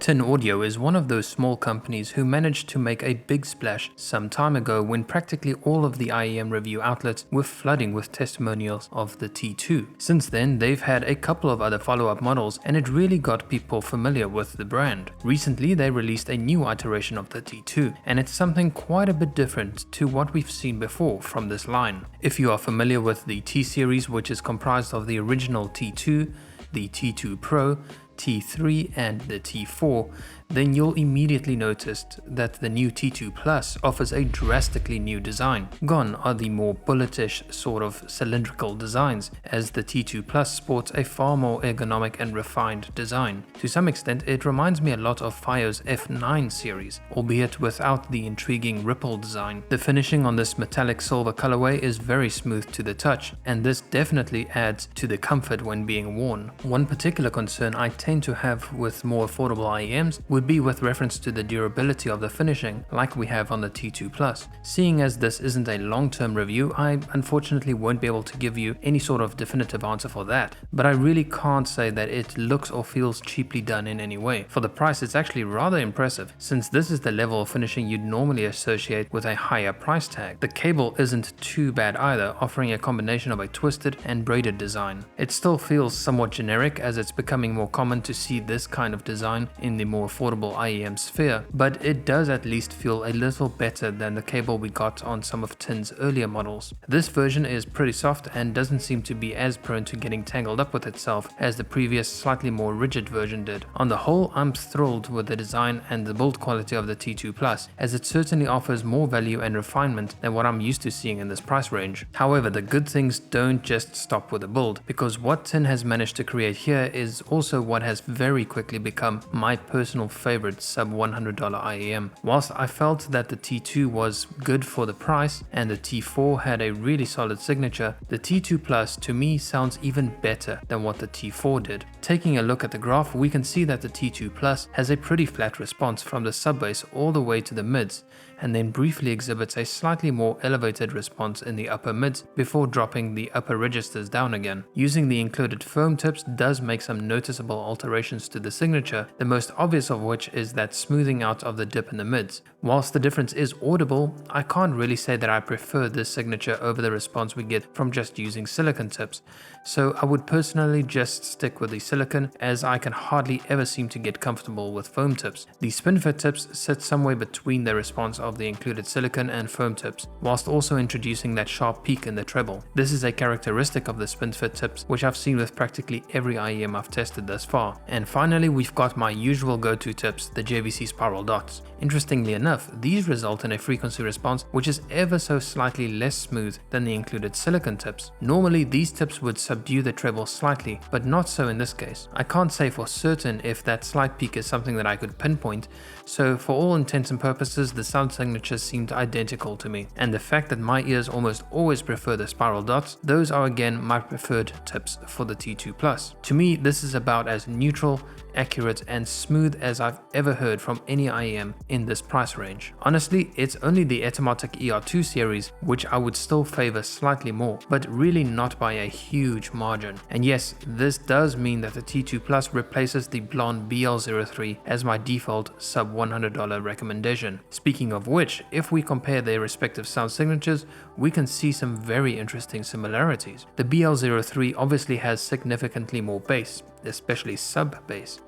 Tin Audio is one of those small companies who managed to make a big splash some time ago when practically all of the IEM review outlets were flooding with testimonials of the T2. Since then, they've had a couple of other follow-up models and it really got people familiar with the brand. Recently, they released a new iteration of the T2 and it's something quite a bit different to what we've seen before from this line. If you are familiar with the T-series, which is comprised of the original T2, the T2 Pro, T3 and the T4, then you'll immediately notice that the new T2 Plus offers a drastically new design. Gone are the more bulletish sort of cylindrical designs, as the T2 Plus sports a far more ergonomic and refined design. To some extent, it reminds me a lot of FiO's F9 series, albeit without the intriguing ripple design. The finishing on this metallic silver colorway is very smooth to the touch, and this definitely adds to the comfort when being worn. One particular concern I tend to have with more affordable IEMs would be with reference to the durability of the finishing, like we have on the T2 Plus. Seeing as this isn't a long-term review, I unfortunately won't be able to give you any sort of definitive answer for that, but I really can't say that it looks or feels cheaply done in any way. For the price, it's actually rather impressive, since this is the level of finishing you'd normally associate with a higher price tag. The cable isn't too bad either, offering a combination of a twisted and braided design. It still feels somewhat generic, as it's becoming more common to see this kind of design in the more affordable IEM sphere, but it does at least feel a little better than the cable we got on some of Tin's earlier models. This version is pretty soft and doesn't seem to be as prone to getting tangled up with itself as the previous slightly more rigid version did. On the whole, I'm thrilled with the design and the build quality of the T2 Plus, as it certainly offers more value and refinement than what I'm used to seeing in this price range. However, the good things don't just stop with the build, because what Tin has managed to create here is also what has very quickly become my personal favorite sub $100 IEM. Whilst I felt that the T2 was good for the price and the T4 had a really solid signature, the T2 Plus to me sounds even better than what the T4 did. Taking a look at the graph, we can see that the T2 Plus has a pretty flat response from the sub bass all the way to the mids, and then briefly exhibits a slightly more elevated response in the upper mids before dropping the upper registers down again. Using the included foam tips does make some noticeable alterations to the signature, the most obvious of which is that smoothing out of the dip in the mids. Whilst the difference is audible, I can't really say that I prefer this signature over the response we get from just using silicone tips, so I would personally just stick with the silicone, as I can hardly ever seem to get comfortable with foam tips. The spin fit tips sit somewhere between the response of the included silicone and foam tips, whilst also introducing that sharp peak in the treble. This is a characteristic of the spin fit tips, which I've seen with practically every IEM I've tested thus far. And finally, we've got my usual go-to tips, the JVC spiral dots. Interestingly enough, these result in a frequency response which is ever so slightly less smooth than the included silicone tips. Normally, these tips would subdue the treble slightly, but not so in this case. I can't say for certain if that slight peak is something that I could pinpoint, so for all intents and purposes, the sound signatures seemed identical to me. And the fact that my ears almost always prefer the spiral dots, those are again my preferred tips for the T2 Plus. To me, this is about as neutral, accurate and smooth as I've ever heard from any IEM in this price range. Honestly, it's only the Etymotic ER2 series which I would still favor slightly more, but really not by a huge margin. And yes, this does mean that the T2 Plus replaces the blonde BL03 as my default sub $100 recommendation. Speaking of which, if we compare their respective sound signatures, we can see some very interesting similarities. The BL03 obviously has significantly more bass, especially sub bass,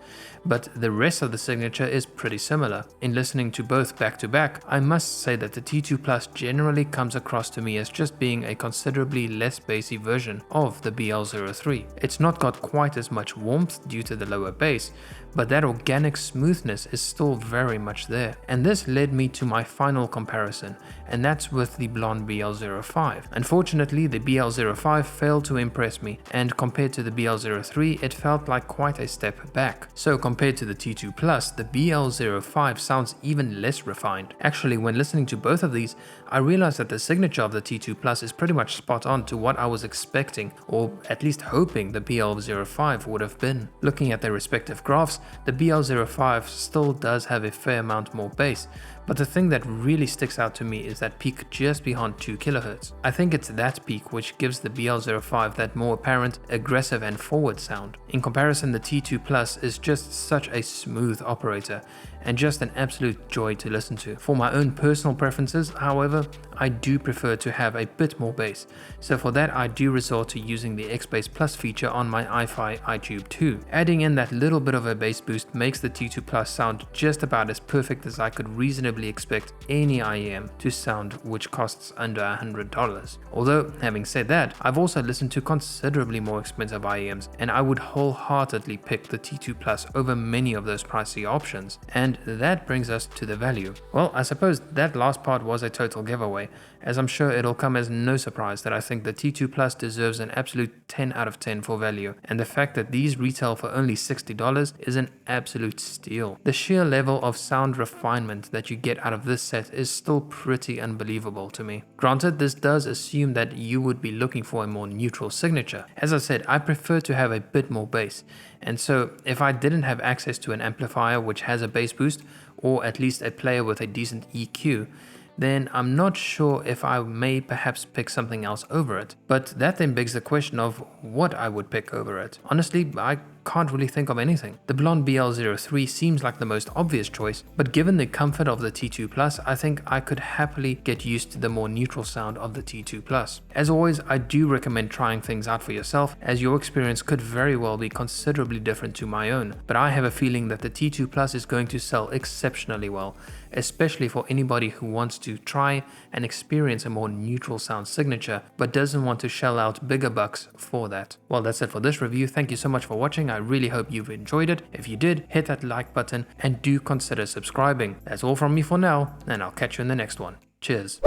but the rest of the signature is pretty similar. In listening to both back to back, I must say that the T2 Plus generally comes across to me as just being a considerably less bassy version of the BL03. It's not got quite as much warmth due to the lower bass, but that organic smoothness is still very much there. And this led me to my final comparison, and that's with the blonde BL05. Unfortunately, the BL05 failed to impress me, and compared to the BL03, it felt like quite a step back. So compared to the T2 Plus, the BL05 sounds even less refined. Actually, when listening to both of these, I realized that the signature of the T2 Plus is pretty much spot on to what I was expecting, or at least hoping the BL05 would have been. Looking at their respective graphs, the BL05 still does have a fair amount more bass, But the thing that really sticks out to me is that peak just beyond 2 kHz. I think it's that peak which gives the BL05 that more apparent, aggressive and forward sound. In comparison, the T2 Plus is just such a smooth operator and just an absolute joy to listen to. For my own personal preferences, however, I do prefer to have a bit more bass, so for that I do resort to using the X-Bass Plus feature on my iFi iTube 2. Adding in that little bit of a bass boost makes the T2 Plus sound just about as perfect as I could reasonably expect any IEM to sound, which costs under $100. Although, having said that, I've also listened to considerably more expensive IEMs, and I would wholeheartedly pick the T2 Plus over many of those pricey options. And that brings us to the value. Well, I suppose that last part was a total giveaway, as I'm sure it'll come as no surprise that I think the T2 Plus deserves an absolute 10 out of 10 for value, and the fact that these retail for only $60 is an absolute steal. The sheer level of sound refinement that you get out of this set is still pretty unbelievable to me. Granted, this does assume that you would be looking for a more neutral signature. As I said, I prefer to have a bit more bass, and so if I didn't have access to an amplifier which has a bass boost, or at least a player with a decent EQ, then I'm not sure if I may perhaps pick something else over it. But that then begs the question of what I would pick over it. Honestly, I can't really think of anything. The Blonde BL03 seems like the most obvious choice, but given the comfort of the T2 Plus, I think I could happily get used to the more neutral sound of the T2 Plus. As always, I do recommend trying things out for yourself, as your experience could very well be considerably different to my own, but I have a feeling that the T2 Plus is going to sell exceptionally well, especially for anybody who wants to try and experience a more neutral sound signature, but doesn't want to shell out bigger bucks for that. Well, that's it for this review. Thank you so much for watching. I really hope you've enjoyed it. If you did, hit that like button and do consider subscribing. That's all from me for now, and I'll catch you in the next one. Cheers.